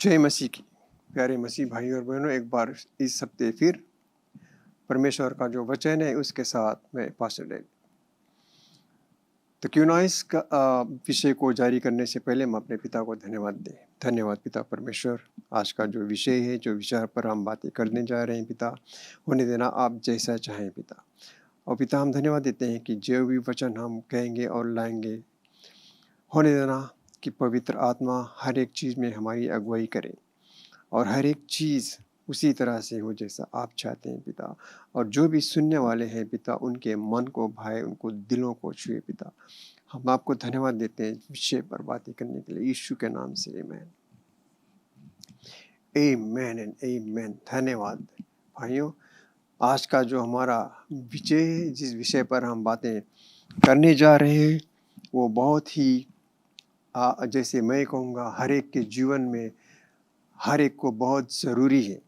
जय मसीह की। प्यारे मसीह भाई और बहनों, एक बार इस हफ्ते फिर परमेश्वर का जो वचन है उसके साथ मैं पास्टर डेविड। तो क्यों ना इस विषय को जारी करने से पहले हम अपने पिता को धन्यवाद दें। धन्यवाद पिता परमेश्वर, आज का जो विषय है, जो विचार पर हम बातें करने जा रहे हैं पिता, होने देना आप जैसा चाहें पिता। और पिता हम धन्यवाद देते हैं कि जो भी वचन हम कहेंगे और लाएंगे, होने देना कि पवित्र आत्मा हर एक चीज़ में हमारी अगुवाई करे और हर एक चीज़ उसी तरह से हो जैसा आप चाहते हैं पिता। और जो भी सुनने वाले हैं पिता, उनके मन को भाए, उनको दिलों को छुए पिता। हम आपको धन्यवाद देते हैं विषय पर बातें करने के लिए, यीशु के नाम से आमीन। आमीन एंड आमीन। धन्यवाद भाइयों। आज का जो हमारा विषय है, जिस विषय पर हम बातें करने जा रहे हैं, वो बहुत ही जैसे मैं कहूँगा हर एक के जीवन में हर एक को बहुत ज़रूरी है।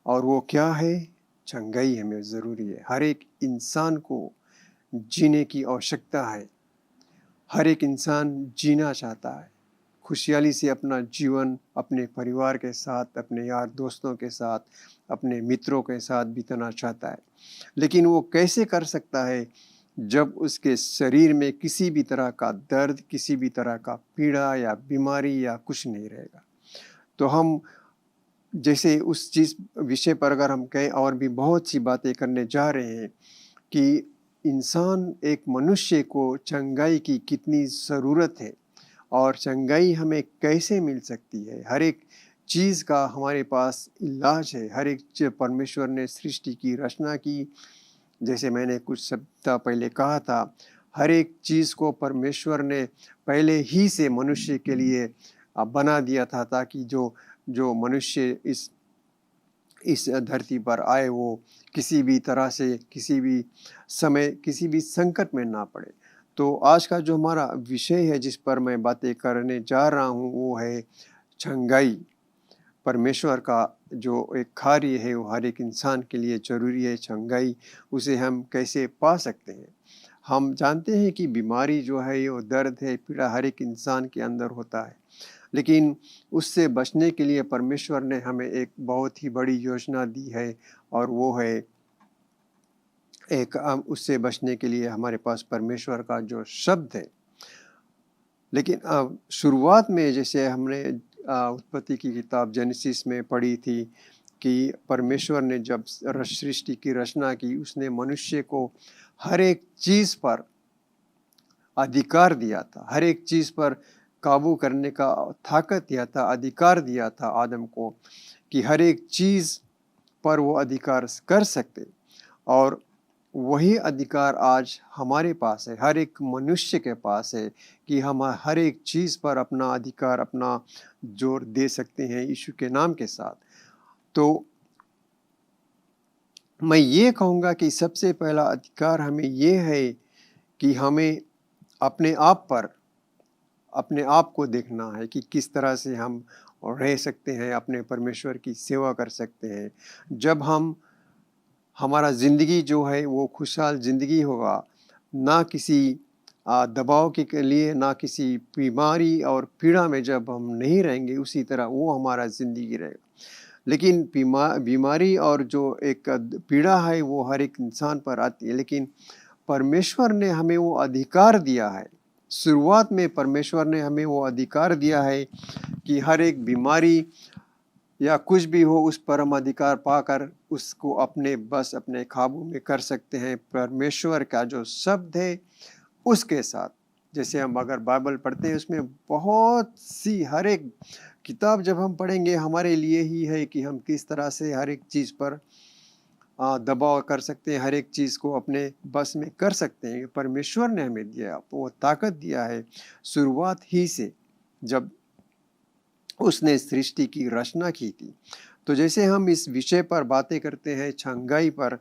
और वो क्या है? चंगाई हमें ज़रूरी है। हर एक इंसान को जीने की आवश्यकता है। हर एक इंसान जीना चाहता है, खुशहाली से अपना जीवन अपने परिवार के साथ, अपने यार दोस्तों के साथ, अपने मित्रों के साथ बिताना चाहता है। लेकिन वो कैसे कर सकता है जब उसके शरीर में किसी भी तरह का दर्द, किसी भी तरह का पीड़ा या बीमारी या कुछ नहीं रहेगा। तो हम जैसे उस चीज़ विषय पर अगर हम कहें, और भी बहुत सी बातें करने जा रहे हैं कि इंसान, एक मनुष्य को चंगाई की कितनी ज़रूरत है और चंगाई हमें कैसे मिल सकती है। हर एक चीज़ का हमारे पास इलाज है। हर एक परमेश्वर ने सृष्टि की रचना की, जैसे मैंने कुछ सप्ताह पहले कहा था, हर एक चीज़ को परमेश्वर ने पहले ही से मनुष्य के लिए बना दिया था, ताकि जो मनुष्य इस धरती पर आए वो किसी भी तरह से, किसी भी समय, किसी भी संकट में ना पड़े। तो आज का जो हमारा विषय है, जिस पर मैं बातें करने जा रहा हूँ, वो है चंगाई। परमेश्वर का जो एक कार्य है वो हर एक इंसान के लिए ज़रूरी है। चंगाई उसे हम कैसे पा सकते हैं? हम जानते हैं कि बीमारी जो है, वो दर्द है, पीड़ा हर एक इंसान के अंदर होता है। लेकिन उससे बचने के लिए परमेश्वर ने हमें एक बहुत ही बड़ी योजना दी है, और वो है उससे बचने के लिए हमारे पास परमेश्वर का जो शब्द है। लेकिन शुरुआत में जैसे हमने उत्पत्ति की किताब जेनेसिस में पढ़ी थी कि परमेश्वर ने जब सृष्टि की रचना की, उसने मनुष्य को हर एक चीज़ पर अधिकार दिया था, हर एक चीज़ पर काबू करने का ताकत दिया था, अधिकार दिया था आदम को, कि हर एक चीज़ पर वो अधिकार कर सकते। और वही अधिकार आज हमारे पास है, हर एक मनुष्य के पास है, कि हम हर एक चीज़ पर अपना अधिकार, अपना जोर दे सकते हैं यीशु के नाम के साथ। तो मैं ये कहूँगा कि सबसे पहला अधिकार हमें ये है कि हमें अपने आप को देखना है कि किस तरह से हम रह सकते हैं, अपने परमेश्वर की सेवा कर सकते हैं। जब हमारा ज़िंदगी जो है वो खुशहाल ज़िंदगी होगा, ना किसी दबाव के लिए, ना किसी बीमारी और पीड़ा में जब हम नहीं रहेंगे, उसी तरह वो हमारा ज़िंदगी रहेगा। लेकिन बीमारी और जो एक पीड़ा है वो हर एक इंसान पर आती है, लेकिन परमेश्वर ने हमें वो अधिकार दिया है। शुरुआत में परमेश्वर ने हमें वो अधिकार दिया है कि हर एक बीमारी या कुछ भी हो, उस पर हम अधिकार पाकर उसको अपने बस, अपने काबू में कर सकते हैं परमेश्वर का जो शब्द है उसके साथ। जैसे हम अगर बाइबल पढ़ते हैं, उसमें बहुत सी, हर एक किताब जब हम पढ़ेंगे हमारे लिए ही है कि हम किस तरह से हर एक चीज़ पर दबाव कर सकते हैं, हर एक चीज़ को अपने बस में कर सकते हैं। परमेश्वर ने हमें दिया, वो ताकत दिया है शुरुआत ही से, जब उसने सृष्टि की रचना की थी। तो जैसे हम इस विषय पर बातें करते हैं, चंगाई पर,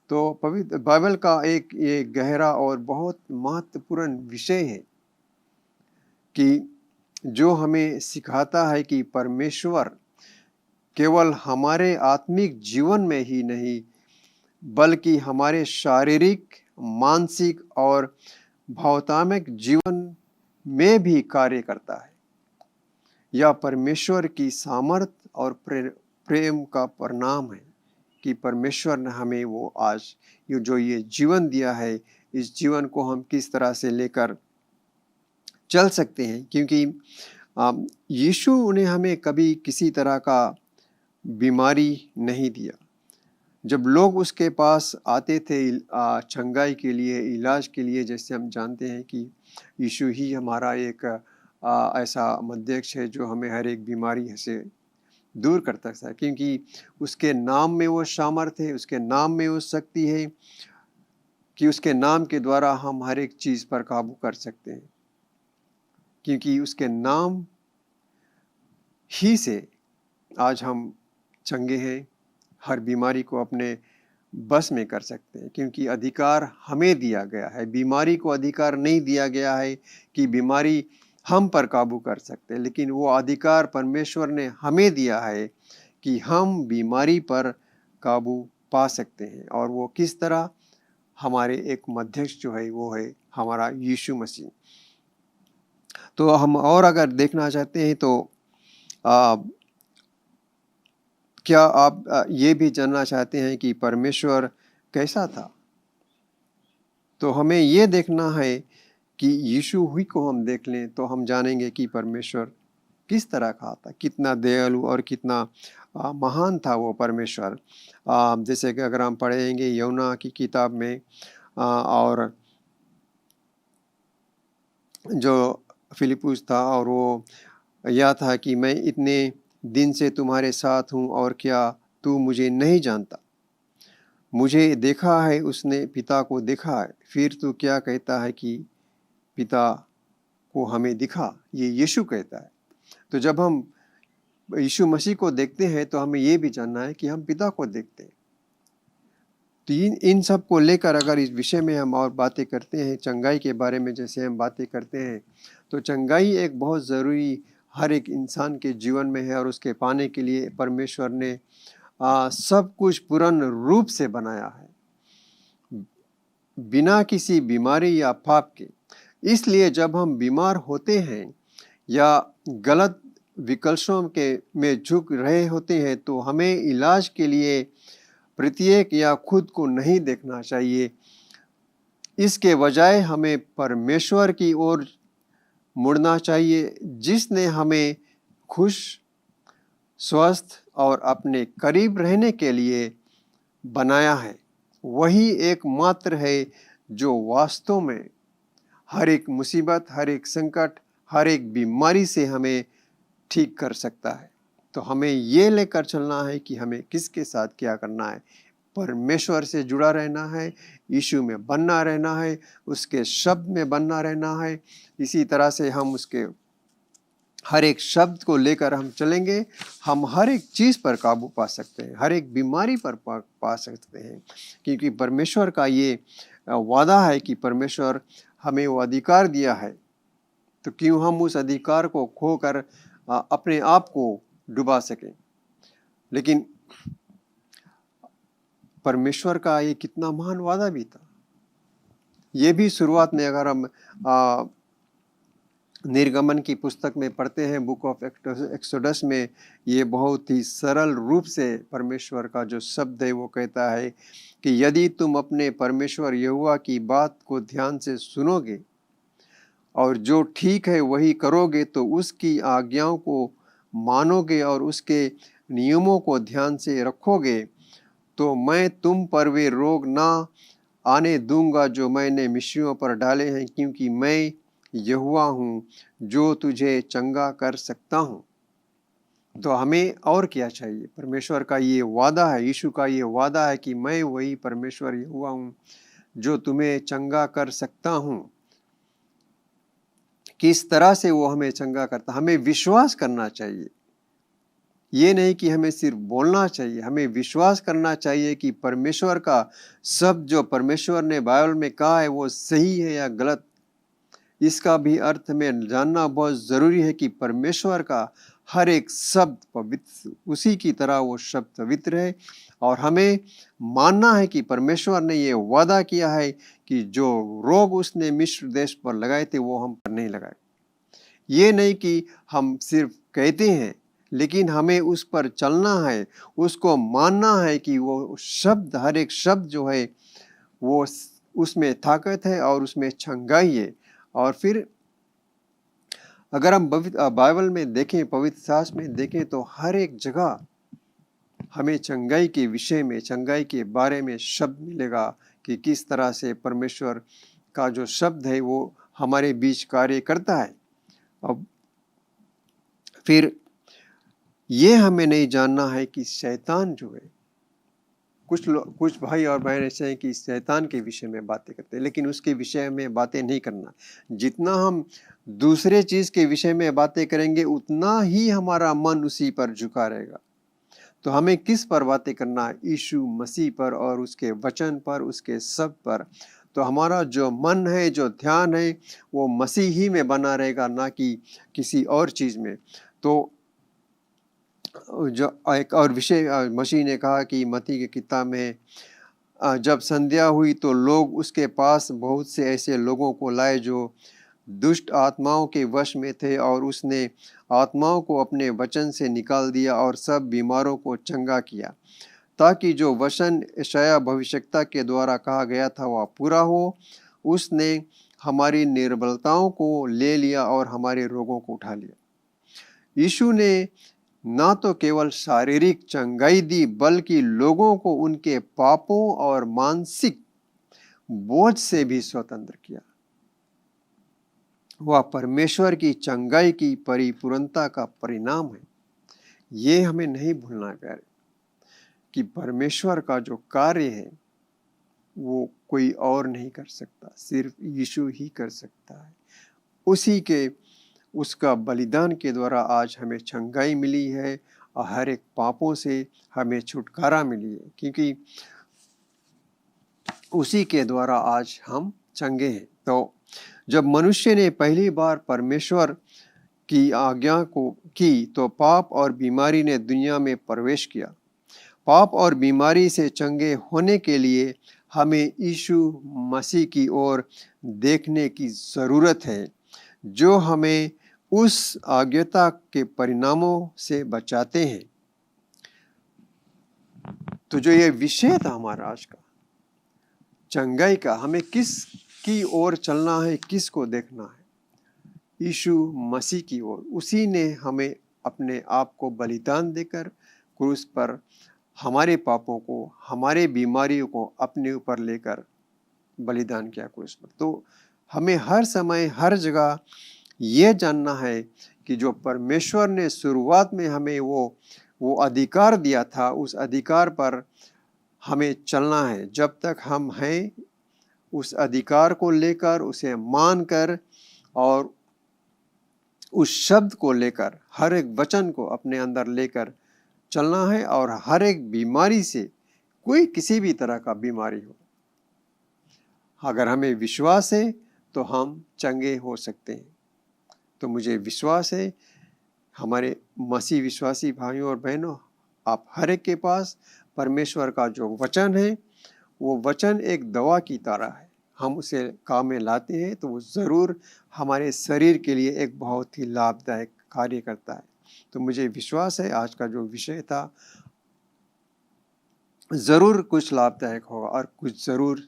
तो पवित्र बाइबल का एक ये गहरा और बहुत महत्वपूर्ण विषय है कि जो हमें सिखाता है कि परमेश्वर केवल हमारे आत्मिक जीवन में ही नहीं, बल्कि हमारे शारीरिक, मानसिक और भावनात्मक जीवन में भी कार्य करता है। या परमेश्वर की सामर्थ और प्रेम का परिणाम है कि परमेश्वर ने हमें वो आज ये जीवन दिया है, इस जीवन को हम किस तरह से लेकर चल सकते हैं। क्योंकि यीशु ने हमें कभी किसी तरह का बीमारी नहीं दिया। जब लोग उसके पास आते थे चंगाई के लिए, इलाज के लिए, जैसे हम जानते हैं कि यीशु ही हमारा एक ऐसा मध्यक्ष है जो हमें हर एक बीमारी से दूर कर सकता है, क्योंकि उसके नाम में वो सामर्थ्य है, उसके नाम में वो शक्ति है कि उसके नाम के द्वारा हम हर एक चीज़ पर काबू कर सकते हैं। क्योंकि उसके नाम ही से आज हम चंगे हैं, हर बीमारी को अपने बस में कर सकते हैं, क्योंकि अधिकार हमें दिया गया है। बीमारी को अधिकार नहीं दिया गया है कि बीमारी हम पर काबू कर सकते हैं, लेकिन वो अधिकार परमेश्वर ने हमें दिया है कि हम बीमारी पर काबू पा सकते हैं। और वो किस तरह? हमारे एक मध्यस्थ जो है वो है हमारा यीशु मसीह। तो हम और अगर देखना चाहते हैं तो क्या आप ये भी जानना चाहते हैं कि परमेश्वर कैसा था? तो हमें ये देखना है कि यीशु ही को हम देख लें तो हम जानेंगे कि परमेश्वर किस तरह का था, कितना दयालु और कितना महान था वो परमेश्वर। जैसे कि अगर हम पढ़ेंगे यूहन्ना की किताब में और जो फिलिप्पुस था और वो यह था कि मैं इतने दिन से तुम्हारे साथ हूँ और क्या तू मुझे नहीं जानता? मुझे देखा है उसने पिता को देखा है, फिर तू क्या कहता है कि पिता को हमें दिखा? ये यीशु कहता है। तो जब हम यीशु मसीह को देखते हैं तो हमें ये भी जानना है कि हम पिता को देखते हैं। तो इन सब को लेकर अगर इस विषय में हम और बातें करते हैं, चंगाई के बारे में जैसे हम बातें करते हैं, तो चंगाई एक बहुत ज़रूरी हर एक इंसान के जीवन में है और उसके पाने के लिए परमेश्वर ने सब कुछ पूर्ण रूप से बनाया है, बिना किसी बीमारी या पाप के। इसलिए जब हम बीमार होते हैं या गलत विकल्पों के में झुक रहे होते हैं तो हमें इलाज के लिए प्रत्येक या खुद को नहीं देखना चाहिए। इसके बजाय हमें परमेश्वर की ओर मुड़ना चाहिए, जिसने हमें खुश, स्वस्थ और अपने करीब रहने के लिए बनाया है। वही एकमात्र है जो वास्तव में हर एक मुसीबत, हर एक संकट, हर एक बीमारी से हमें ठीक कर सकता है। तो हमें ये लेकर चलना है कि हमें किसके साथ क्या करना है। परमेश्वर से जुड़ा रहना है, यीशु में बनना रहना है, उसके शब्द में बनना रहना है। इसी तरह से हम उसके हर एक शब्द को लेकर हम चलेंगे, हम हर एक चीज़ पर काबू पा सकते हैं, हर एक बीमारी पर पा सकते हैं। क्योंकि परमेश्वर का ये वादा है कि परमेश्वर हमें वो अधिकार दिया है, तो क्यों हम उस अधिकार को खोकर अपने आप को डुबा सकें। लेकिन परमेश्वर का ये कितना महान वादा भी था। ये भी शुरुआत में अगर हम निर्गमन की पुस्तक में पढ़ते हैं, बुक ऑफ एक्सोडस में, ये बहुत ही सरल रूप से परमेश्वर का जो शब्द है वो कहता है कि यदि तुम अपने परमेश्वर यहोवा की बात को ध्यान से सुनोगे और जो ठीक है वही करोगे, तो उसकी आज्ञाओं को मानोगे और उसके नियमों को ध्यान से रखोगे, तो मैं तुम पर वे रोग ना आने दूंगा जो मैंने मिस्रियों पर डाले हैं, क्योंकि मैं यहोवा हूँ जो तुझे चंगा कर सकता हूँ। तो हमें और क्या चाहिए? परमेश्वर का ये वादा है, यीशु का ये वादा है कि मैं वही परमेश्वर यहोवा हूँ जो तुम्हें चंगा कर सकता हूँ। किस तरह से वो हमें चंगा करता? हमें विश्वास करना चाहिए। ये नहीं कि हमें सिर्फ बोलना चाहिए, हमें विश्वास करना चाहिए कि परमेश्वर का शब्द जो परमेश्वर ने बाइबल में कहा है वो सही है या गलत। इसका भी अर्थ में जानना बहुत ज़रूरी है कि परमेश्वर का हर एक शब्द पवित्र, उसी की तरह वो शब्द पवित्र है। और हमें मानना है कि परमेश्वर ने ये वादा किया है कि जो रोग उसने मिस्र देश पर लगाए थे वो हम पर नहीं लगाए। ये नहीं कि हम सिर्फ कहते हैं, लेकिन हमें उस पर चलना है, उसको मानना है कि वो शब्द, हर एक शब्द जो है वो उसमें ताकत है और उसमें छंगाई है। और फिर अगर हम बाइबल में देखें, पवित्र शास्त्र में देखें, तो हर एक जगह हमें चंगाई के विषय में, चंगाई के बारे में शब्द मिलेगा कि किस तरह से परमेश्वर का जो शब्द है वो हमारे बीच कार्य करता है। अब फिर ये हमें नहीं जानना है कि शैतान जो है, कुछ भाई और बहन ऐसे हैं कि शैतान के विषय में बातें करते हैं, लेकिन उसके विषय में बातें नहीं करना। जितना हम दूसरे चीज के विषय में बातें करेंगे, उतना ही हमारा मन उसी पर झुका रहेगा। तो हमें किस पर बातें करना है? यीशु मसीह पर और उसके वचन पर, उसके शब्द पर। तो हमारा जो मन है, जो ध्यान है, वो मसीह ही में बना रहेगा, ना कि किसी और चीज में। तो जो एक और विषय मसीह ने कहा कि मत्ती की किताब में, जब संध्या हुई तो लोग उसके पास बहुत से ऐसे लोगों को लाए जो दुष्ट आत्माओं के वश में थे, और उसने आत्माओं को अपने वचन से निकाल दिया और सब बीमारों को चंगा किया, ताकि जो वचन यशायाह भविष्यद्वक्ता के द्वारा कहा गया था वह पूरा हो। उसने हमारी निर्बलताओं को ले लिया और हमारे रोगों को उठा लिया। यीशु ने ना तो केवल शारीरिक चंगाई दी, बल्कि लोगों को उनके पापों और मानसिक बोझ से भी स्वतंत्र किया। वह परमेश्वर की चंगाई की परिपूर्णता का परिणाम है। ये हमें नहीं भूलना है प्यारे, कि परमेश्वर का जो कार्य है वो कोई और नहीं कर सकता, सिर्फ यीशु ही कर सकता है। उसी के, उसका बलिदान के द्वारा आज हमें चंगाई मिली है और हर एक पापों से हमें छुटकारा मिली है, क्योंकि उसी के द्वारा आज हम चंगे हैं। तो जब मनुष्य ने पहली बार परमेश्वर की आज्ञा को की, तो पाप और बीमारी ने दुनिया में प्रवेश किया। पाप और बीमारी से चंगे होने के लिए हमें यीशु मसीह की ओर देखने की ज़रूरत है, जो हमें उस आज्ञा के परिणामों से बचाते हैं। तो जो ये विषय था हमारा आज का चंगाई का, हमें किस की ओर चलना है, किस को देखना है? यीशु मसीह की ओर। उसी ने हमें अपने आप को बलिदान देकर क्रूस पर हमारे पापों को, हमारे बीमारियों को अपने ऊपर लेकर बलिदान किया क्रूस पर। तो हमें हर समय, हर जगह ये जानना है कि जो परमेश्वर ने शुरुआत में हमें वो अधिकार दिया था, उस अधिकार पर हमें चलना है। जब तक हम हैं, उस अधिकार को लेकर, उसे मानकर और उस शब्द को लेकर, हर एक वचन को अपने अंदर लेकर चलना है। और हर एक बीमारी से, कोई किसी भी तरह का बीमारी हो, अगर हमें विश्वास है तो हम चंगे हो सकते हैं। तो मुझे विश्वास है, हमारे मसीह विश्वासी भाइयों और बहनों, आप हर एक के पास परमेश्वर का जो वचन है, वो वचन एक दवा की तरह है। हम उसे काम में लाते हैं तो वो ज़रूर हमारे शरीर के लिए एक बहुत ही लाभदायक कार्य करता है। तो मुझे विश्वास है आज का जो विषय था ज़रूर कुछ लाभदायक होगा और कुछ ज़रूर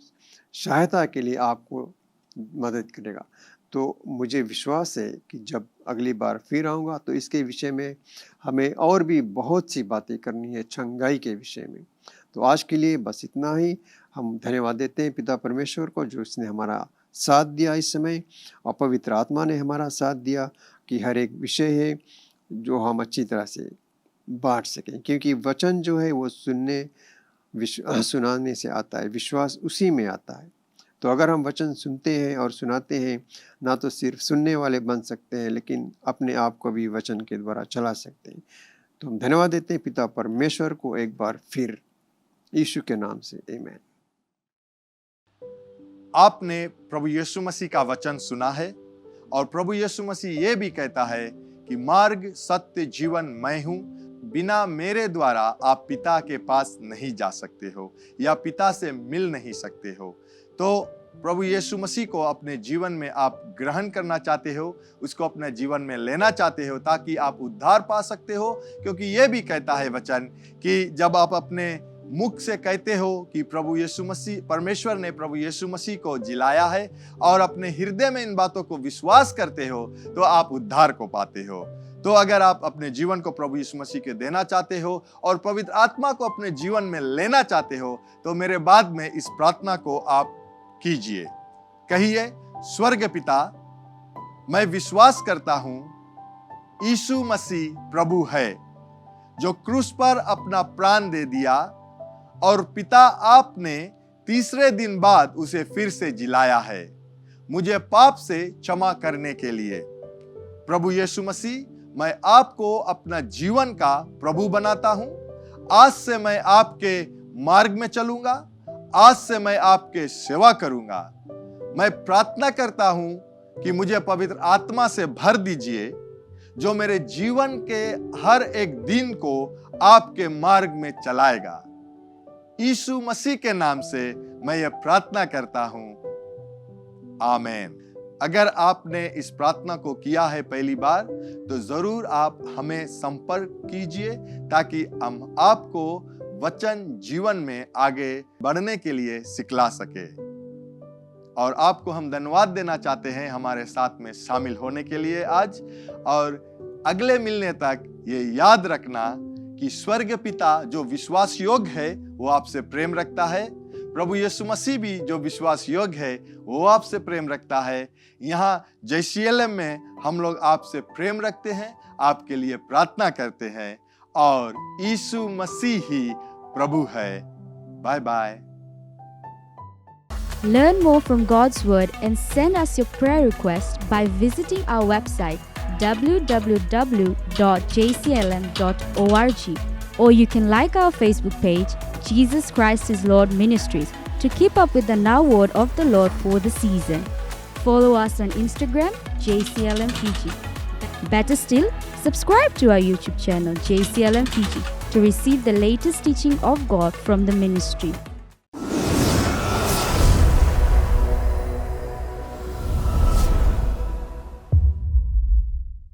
सहायता के लिए आपको मदद करेगा। तो मुझे विश्वास है कि जब अगली बार फिर आऊँगा तो इसके विषय में हमें और भी बहुत सी बातें करनी है, चंगाई के विषय में। तो आज के लिए बस इतना ही। हम धन्यवाद देते हैं पिता परमेश्वर को, जो उसने हमारा साथ दिया इस समय, और पवित्र आत्मा ने हमारा साथ दिया कि हर एक विषय है जो हम अच्छी तरह से बांट सकें, क्योंकि वचन जो है वो सुनाने से आता है, विश्वास उसी में आता है। तो अगर हम वचन सुनते हैं और सुनाते हैं, ना तो सिर्फ सुनने वाले बन सकते हैं, लेकिन अपने आप को भी वचन के द्वारा चला सकते हैं। तो हम धन्यवाद देते हैं पिता परमेश्वर को एक बार फिर, यीशु के नाम से, आमीन। आपने प्रभु यीशु मसीह का वचन सुना है, और प्रभु यीशु मसीह ये भी कहता है कि मार्ग, सत्य, जीवन मैं हूं, बिना मेरे द्वारा आप पिता के पास नहीं जा सकते हो या पिता से मिल नहीं सकते हो। तो प्रभु यीशु मसीह को अपने जीवन में आप ग्रहण करना चाहते हो, उसको अपने जीवन में लेना चाहते हो ताकि आप उद्धार पा सकते हो। क्योंकि ये भी कहता है वचन कि जब आप अपने मुख से कहते हो कि प्रभु यीशु मसीह, परमेश्वर ने प्रभु यीशु मसीह को जिलाया है और अपने हृदय में इन बातों को विश्वास करते हो तो आप उद्धार को पाते हो। तो अगर आप अपने जीवन को प्रभु यीशु मसीह के देना चाहते हो और पवित्र आत्मा को अपने जीवन में लेना चाहते हो तो मेरे बाद में इस प्रार्थना को आप कीजिए। कहिए, स्वर्ग पिता, मैं विश्वास करता हूं यीशु मसीह प्रभु है जो क्रूस पर अपना प्राण दे दिया और पिता आपने तीसरे दिन बाद उसे फिर से जिलाया है मुझे पाप से क्षमा करने के लिए। प्रभु यीशु मसीह, मैं आपको अपना जीवन का प्रभु बनाता हूं। आज से मैं आपके मार्ग में चलूंगा, आज से मैं आपके सेवा करूंगा। मैं प्रार्थना करता हूं कि मुझे पवित्र आत्मा से भर दीजिए जो मेरे जीवन के हर एक दिन को आपके मार्ग में चलाएगा। यीशु मसीह के नाम से मैं ये प्रार्थना करता हूं, आमीन। अगर आपने इस प्रार्थना को किया है पहली बार तो जरूर आप हमें संपर्क कीजिए ताकि हम आपको वचन जीवन में आगे बढ़ने के लिए सिखला सके। और आपको हम धन्यवाद देना चाहते हैं हमारे साथ में शामिल होने के लिए आज। और अगले मिलने तक ये याद रखना कि स्वर्ग पिता जो विश्वास योग्य है वो आपसे प्रेम रखता है। प्रभु यीशु मसीह भी जो विश्वास योग्य है वो आपसे प्रेम रखता है। यहाँ JCLM में हम लोग आपसे प्रेम रखते हैं, आपके लिए प्रार्थना करते हैं और यीशु मसीह ही प्रभु है। Bye bye. Learn more from God's Word and send us your prayer requests by visiting our website www.jclm.org, or you can like our Facebook page, Jesus Christ is Lord Ministries, to keep up with the Now Word of the Lord for the season. Follow us on Instagram, JCLM Fiji. Better still, subscribe to our YouTube channel, JCLM Fiji, to receive the latest teaching of God from the ministry.